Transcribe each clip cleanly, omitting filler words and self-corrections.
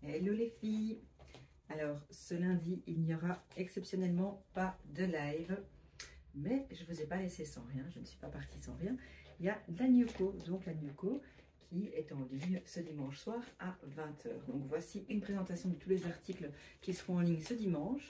Hello les filles! Alors ce lundi, il n'y aura exceptionnellement pas de live, mais je ne vous ai pas laissé sans rien, je ne suis pas partie sans rien. Il y a la Newco, donc la Newco qui est en ligne ce dimanche soir à 20 h. Donc voici une présentation de tous les articles qui seront en ligne ce dimanche.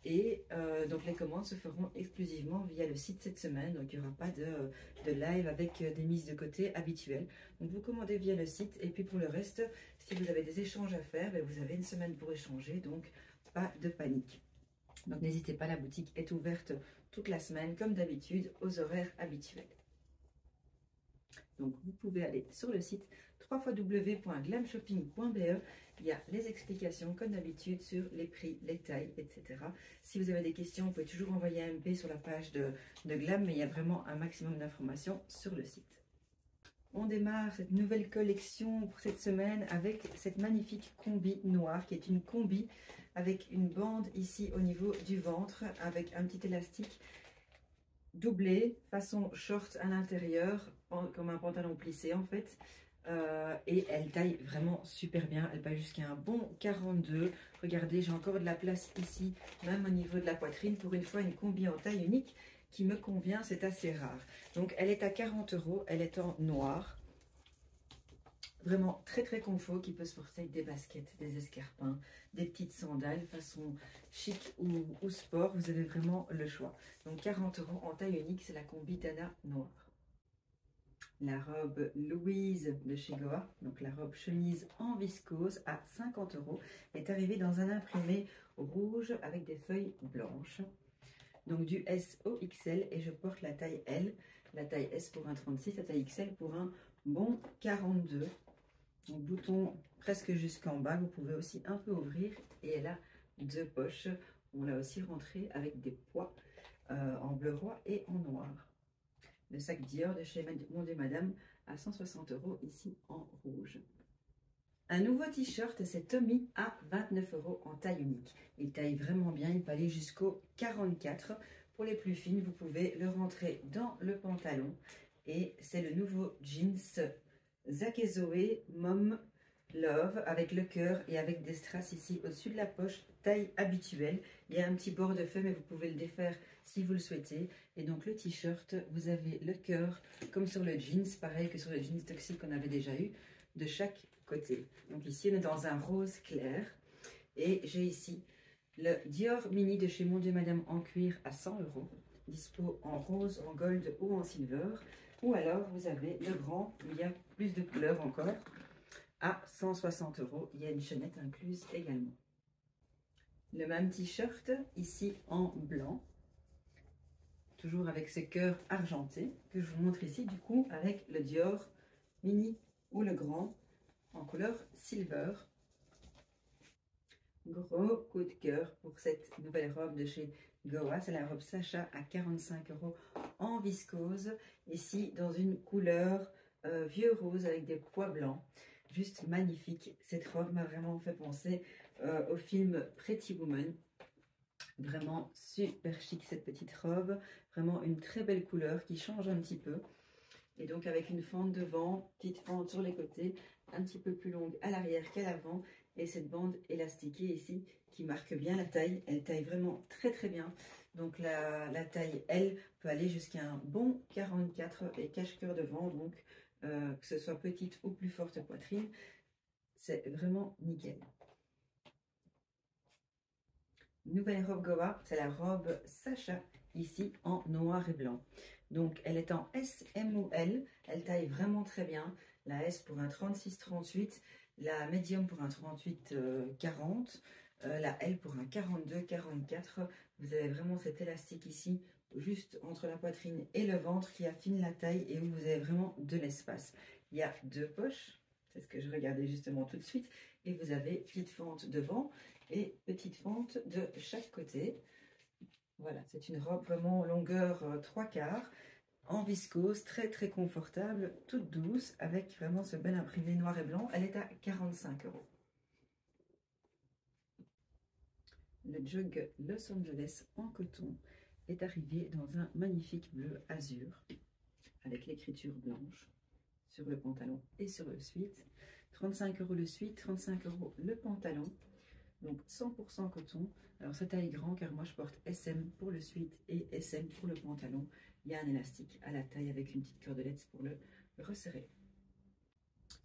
Et donc les commandes se feront exclusivement via le site cette semaine, donc il n'y aura pas de live avec des mises de côté habituelles. Donc vous commandez via le site et puis pour le reste, si vous avez des échanges à faire, vous avez une semaine pour échanger, donc pas de panique. Donc n'hésitez pas, la boutique est ouverte toute la semaine comme d'habitude aux horaires habituels. Donc vous pouvez aller sur le site www.glamshopping.be. Il y a les explications comme d'habitude sur les prix, les tailles, etc. Si vous avez des questions, vous pouvez toujours envoyer un MP sur la page de Glam, mais il y a vraiment un maximum d'informations sur le site. On démarre cette nouvelle collection pour cette semaine avec cette magnifique combi noire qui est une combi avec une bande ici au niveau du ventre avec un petit élastique doublé façon short à l'intérieur comme un pantalon plissé en fait. Et elle taille vraiment super bien, elle taille jusqu'à un bon 42. Regardez, j'ai encore de la place ici, même au niveau de la poitrine. Pour une fois, une combi en taille unique qui me convient, c'est assez rare. Donc elle est à 40 €, elle est en noir. Vraiment très très confort, qui peut se porter avec des baskets, des escarpins, des petites sandales façon chic ou sport. Vous avez vraiment le choix. Donc 40 € en taille unique, c'est la combi Dana noire. La robe Louise de chez Goa, donc la robe chemise en viscose à 50 € est arrivée dans un imprimé rouge avec des feuilles blanches. Donc du S au XL et je porte la taille L, la taille S pour un 36, la taille XL pour un bon 42. Donc bouton presque jusqu'en bas, vous pouvez aussi un peu ouvrir et elle a deux poches. On l'a aussi rentrée avec des pois en bleu roi et en noir. Le sac Dior de chez Monde et Madame à 160 € ici en rouge. Un nouveau t-shirt, c'est Tommy à 29 € en taille unique. Il taille vraiment bien, il peut aller jusqu'au 44. Pour les plus fines, vous pouvez le rentrer dans le pantalon. Et c'est le nouveau jeans Zach et Zoé Mom Love avec le cœur et avec des strass ici au-dessus de la poche, taille habituelle. Il y a un petit bord de feu, mais vous pouvez le défaire si vous le souhaitez. Et donc le t-shirt, vous avez le cœur comme sur le jeans, pareil que sur le jeans toxique qu'on avait déjà eu, de chaque côté. Donc ici on est dans un rose clair et j'ai ici le Dior Mini de chez Mon Dieu Madame en cuir à 100 €, dispo en rose, en gold ou en silver. Ou alors vous avez le grand, il y a plus de couleurs encore, à 160 €. Il y a une chaînette incluse également. Le même t-shirt ici en blanc, toujours avec ce cœur argenté que je vous montre ici, du coup avec le Dior Mini ou le grand en couleur silver. Gros coup de cœur pour cette nouvelle robe de chez Goa, c'est la robe Sacha à 45 € en viscose, ici dans une couleur vieux rose avec des pois blancs. Juste magnifique, cette robe m'a vraiment fait penser au film Pretty Woman. Vraiment super chic cette petite robe, vraiment une très belle couleur qui change un petit peu. Et donc avec une fente devant, petite fente sur les côtés, un petit peu plus longue à l'arrière qu'à l'avant. Et cette bande élastiquée ici qui marque bien la taille. Elle taille vraiment très très bien. Donc la taille L peut aller jusqu'à un bon 44 et cache-cœur devant. Donc que ce soit petite ou plus forte poitrine, c'est vraiment nickel. Nouvelle robe Goa, c'est la robe Sacha, ici en noir et blanc. Donc elle est en S, M ou L, elle taille vraiment très bien. La S pour un 36-38, la médium pour un 38-40, la L pour un 42-44. Vous avez vraiment cet élastique ici, juste entre la poitrine et le ventre qui affine la taille et où vous avez vraiment de l'espace. Il y a deux poches, c'est ce que je regardais justement tout de suite, et vous avez petite fente devant et petite fente de chaque côté. Voilà, c'est une robe vraiment longueur 3/4 en viscose, très très confortable, toute douce, avec vraiment ce bel imprimé noir et blanc. Elle est à 45 €. Le jog Los Angeles en coton est arrivé dans un magnifique bleu azur avec l'écriture blanche sur le pantalon et sur le sweat. 35 € le sweat, 35 € le pantalon. Donc 100% coton. Alors ça taille grand car moi je porte SM pour le sweat et SM pour le pantalon. Il y a un élastique à la taille avec une petite cordelette pour le resserrer.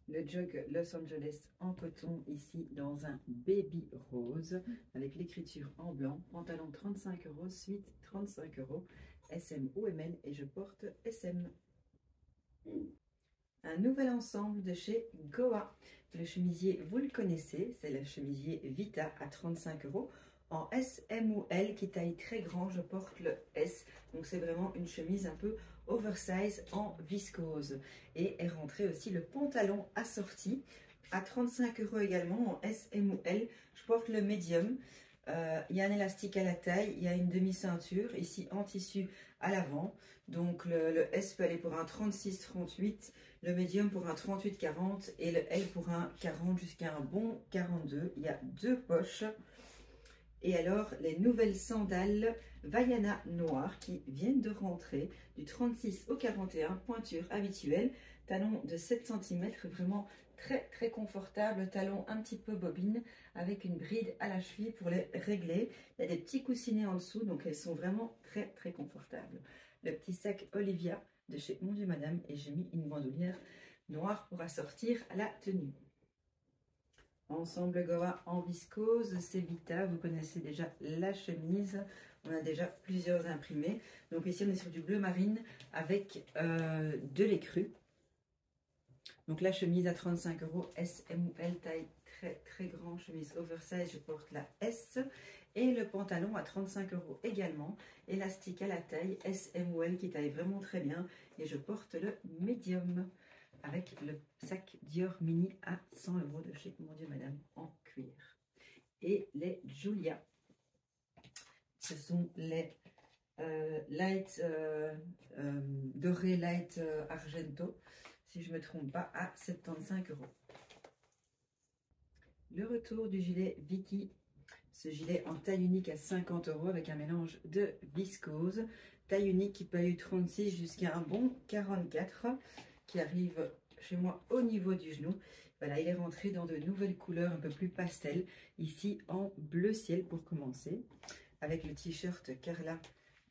Le jog Los Angeles en coton ici dans un baby rose avec l'écriture en blanc. Pantalon 35 €, sweat 35 €, SM ou ML et je porte SM. Un nouvel ensemble de chez Goa. Le chemisier, vous le connaissez, c'est le chemisier Vita à 35 € en S, M ou L qui taille très grand. Je porte le S, donc c'est vraiment une chemise un peu oversize en viscose. Et est rentré aussi le pantalon assorti à 35 € également en S, M ou L. Je porte le medium. Il y a un élastique à la taille, il y a une demi-ceinture ici en tissu à l'avant. Donc le S peut aller pour un 36-38, le médium pour un 38-40 et le L pour un 40 jusqu'à un bon 42. Il y a deux poches. Et alors les nouvelles sandales Vaiana noires qui viennent de rentrer du 36 au 41, pointure habituelle, talon de 7 cm, vraiment très confortable, talon un petit peu bobine avec une bride à la cheville pour les régler. Il y a des petits coussinets en dessous, donc elles sont vraiment très confortables. Le petit sac Olivia de chez Mon Dieu Madame et j'ai mis une bandoulière noire pour assortir la tenue. Ensemble Goa en viscose, c'est Vita, vous connaissez déjà la chemise, on a déjà plusieurs imprimés. Donc ici on est sur du bleu marine avec de l'écru. Donc la chemise à 35 €, S, M ou L, taille très grand, chemise oversize, je porte la S. Et le pantalon à 35 € également, élastique à la taille, S, M ou L qui taille vraiment très bien. Et je porte le medium avec le sac Dior Mini à 100 € de chez Mon Dieu Madame en cuir. Et les Julia, ce sont les light doré light argento, si je ne me trompe pas, à 75 €. Le retour du gilet Vicky, ce gilet en taille unique à 50 € avec un mélange de viscose, taille unique qui peut aller du 36 jusqu'à un bon 44, qui arrive chez moi au niveau du genou. Voilà, il est rentré dans de nouvelles couleurs un peu plus pastel, ici en bleu ciel pour commencer, avec le t-shirt Carla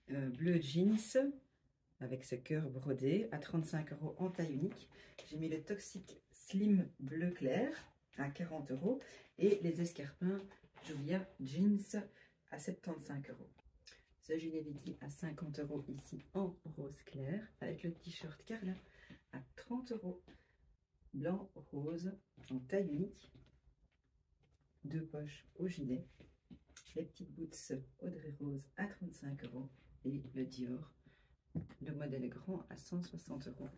bleu jeans, avec ce cœur brodé à 35 € en taille unique. J'ai mis le Toxic Slim bleu clair à 40 € et les escarpins Julia jeans à 75 €. Ce gilet Vicky à 50 € ici en rose clair avec le t-shirt Carla à 30 €, blanc rose en taille unique, deux poches au gilet, les petites boots Audrey Rose à 35 € et le Dior, le modèle grand à 160 €.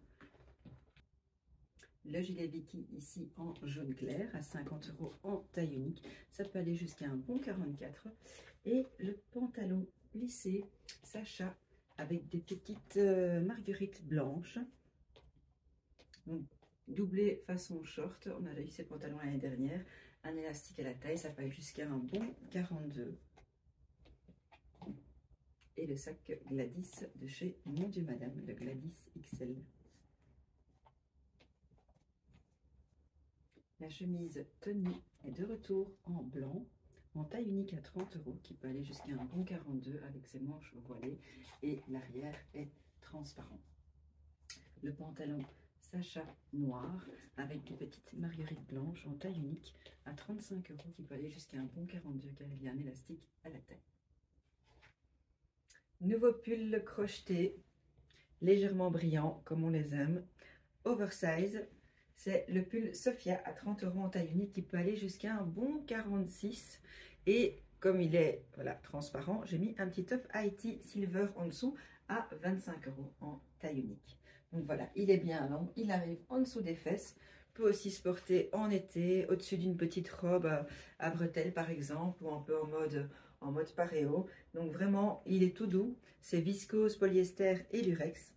Le gilet Vicky ici en jaune clair à 50 € en taille unique, ça peut aller jusqu'à un bon 44. Et le pantalon lissé Sacha avec des petites marguerites blanches, donc doublé façon short. On a eu ces pantalons l'année dernière, un élastique à la taille, ça peut aller jusqu'à un bon 42. Et le sac Gladys de chez Mon Dieu Madame, le Gladys XL. La chemise tenue est de retour en blanc, en taille unique à 30 € qui peut aller jusqu'à un bon 42 avec ses manches voilées et l'arrière est transparent. Le pantalon Sacha noir avec des petites marguerites blanches en taille unique à 35 € qui peut aller jusqu'à un bon 42 car il y a un élastique à la taille. Nouveau pull crocheté, légèrement brillant comme on les aime, oversize. C'est le pull Sophia à 30 € en taille unique qui peut aller jusqu'à un bon 46. Et comme il est voilà, transparent, j'ai mis un petit top Haïti Silver en dessous à 25 € en taille unique. Donc voilà, il est bien long, il arrive en dessous des fesses. Peut aussi se porter en été, au-dessus d'une petite robe à bretelles par exemple, ou un peu en mode paréo. Donc vraiment, il est tout doux. C'est viscose, polyester et lurex.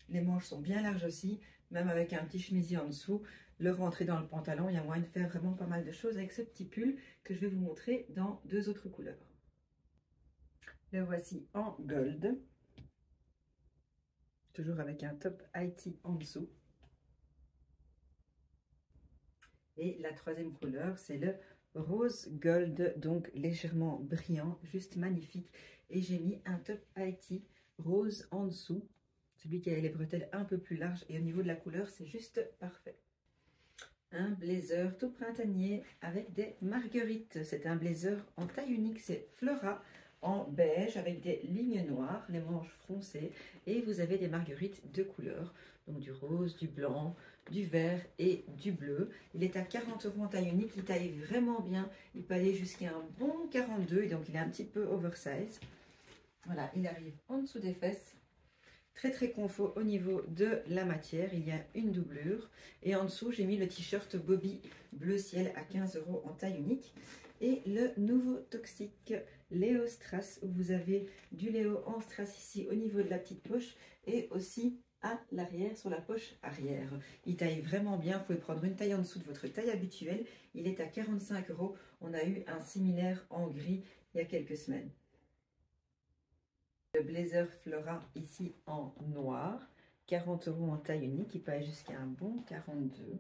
Les manches sont bien larges aussi, même avec un petit chemisier en dessous. Le rentrer dans le pantalon, il y a moyen de faire vraiment pas mal de choses avec ce petit pull que je vais vous montrer dans deux autres couleurs. Le voici en gold. Toujours avec un top Haïti en dessous. Et la troisième couleur, c'est le rose gold, donc légèrement brillant, juste magnifique. Et j'ai mis un top Haïti rose en dessous, celui qui a les bretelles un peu plus larges. Et au niveau de la couleur, c'est juste parfait. Un blazer tout printanier avec des marguerites. C'est un blazer en taille unique, c'est Flora en beige avec des lignes noires, les manches froncées, et vous avez des marguerites de couleurs, donc du rose, du blanc, du vert et du bleu. Il est à 40 € en taille unique, il taille vraiment bien, il peut aller jusqu'à un bon 42, et donc il est un petit peu oversize. Voilà, il arrive en dessous des fesses. Très très confort au niveau de la matière, il y a une doublure. Et en dessous, j'ai mis le t-shirt Bobby bleu ciel à 15 € en taille unique. Et le nouveau Toxic Léo Strass, où vous avez du Léo en strass ici au niveau de la petite poche et aussi à l'arrière, sur la poche arrière. Il taille vraiment bien, vous pouvez prendre une taille en dessous de votre taille habituelle. Il est à 45 €. On a eu un similaire en gris il y a quelques semaines. Le blazer Flora ici en noir, 40 € en taille unique, il peut aller jusqu'à un bon 42.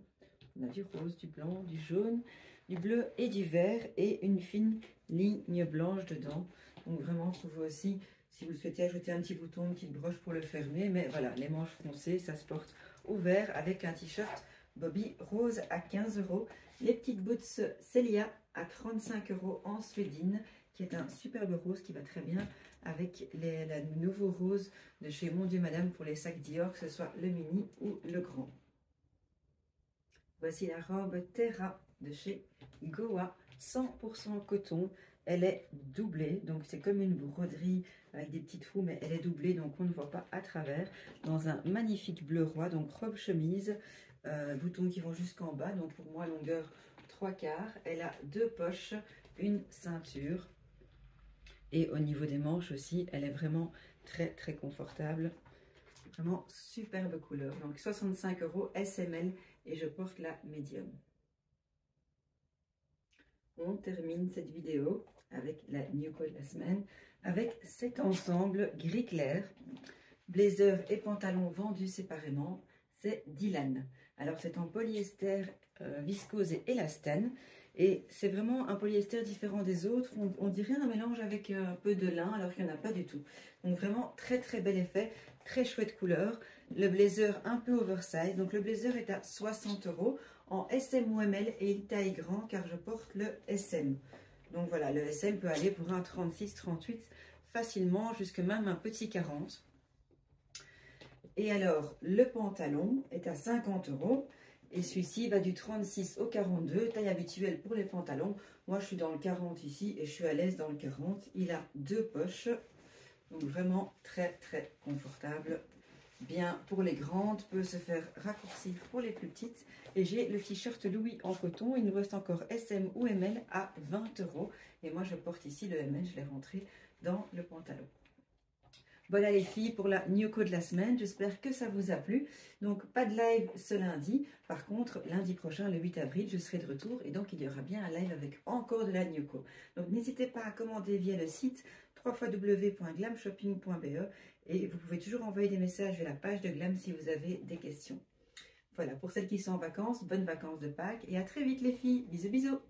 On a du rose, du blanc, du jaune, du bleu et du vert et une fine ligne blanche dedans. Donc vraiment, vous pouvez aussi, si vous le souhaitez, ajouter un petit bouton, une petite broche pour le fermer. Mais voilà, les manches froncées, ça se porte ouvert avec un t-shirt Bobby rose à 15 €. Les petites boots Celia à 35 € en suédine, qui est un superbe rose qui va très bien avec la nouveau rose de chez Mon Dieu Madame pour les sacs Dior, que ce soit le mini ou le grand. Voici la robe Terra de chez Goa, 100% coton. Elle est doublée, donc c'est comme une broderie avec des petits trous, mais elle est doublée, donc on ne voit pas à travers. Dans un magnifique bleu roi, donc robe chemise, boutons qui vont jusqu'en bas, donc pour moi longueur 3/4. Elle a 2 poches, une ceinture. Et au niveau des manches aussi, elle est vraiment très très confortable. Vraiment superbe couleur. Donc 65 € SML et je porte la médium. On termine cette vidéo avec la New Co de la semaine, avec cet ensemble gris clair, blazer et pantalon vendus séparément. C'est Dylan. Alors c'est en polyester, viscose et élastane. Et c'est vraiment un polyester différent des autres. On dirait un mélange avec un peu de lin alors qu'il n'y en a pas du tout. Donc vraiment très très bel effet, très chouette couleur. Le blazer un peu oversize. Donc le blazer est à 60 € en SM ou ML et il taille grand car je porte le SM. Donc voilà, le SM peut aller pour un 36-38 facilement, jusque même un petit 40. Et alors le pantalon est à 50 € et celui-ci va du 36 au 42, taille habituelle pour les pantalons. Moi je suis dans le 40 ici et je suis à l'aise dans le 40. Il a 2 poches, donc vraiment très très confortable. Bien pour les grandes, peut se faire raccourcir pour les plus petites. Et j'ai le t-shirt Louis en coton, il nous reste encore SM ou ML à 20 €. Et moi je porte ici le ML, je l'ai rentré dans le pantalon. Voilà les filles pour la New Co de la semaine, j'espère que ça vous a plu. Donc pas de live ce lundi, par contre lundi prochain, le 8 avril, je serai de retour et donc il y aura bien un live avec encore de la New Co. Donc n'hésitez pas à commander via le site www.glamshopping.be et vous pouvez toujours envoyer des messages via la page de Glam si vous avez des questions. Voilà, pour celles qui sont en vacances, bonnes vacances de Pâques et à très vite les filles, bisous bisous.